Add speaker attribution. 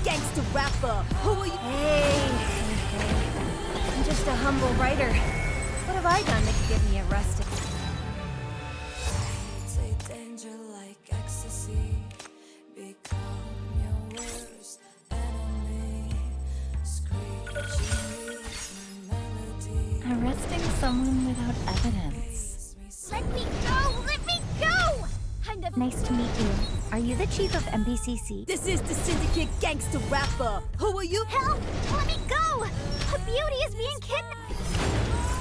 Speaker 1: gangster rapper. Who are you?
Speaker 2: Hey. I'm just a humble writer. What have I done that could get me arrested?
Speaker 3: Danger like ecstasy, become your worst enemy. Screeching melody.
Speaker 4: Arresting someone without evidence.
Speaker 5: Let me go! Let me go! I'm the...
Speaker 4: Nice to meet you. Are you the chief of MBCC?
Speaker 1: This is the syndicate gangster rapper. Who are you?
Speaker 5: Help! Let me go! A beauty is being kidnapped!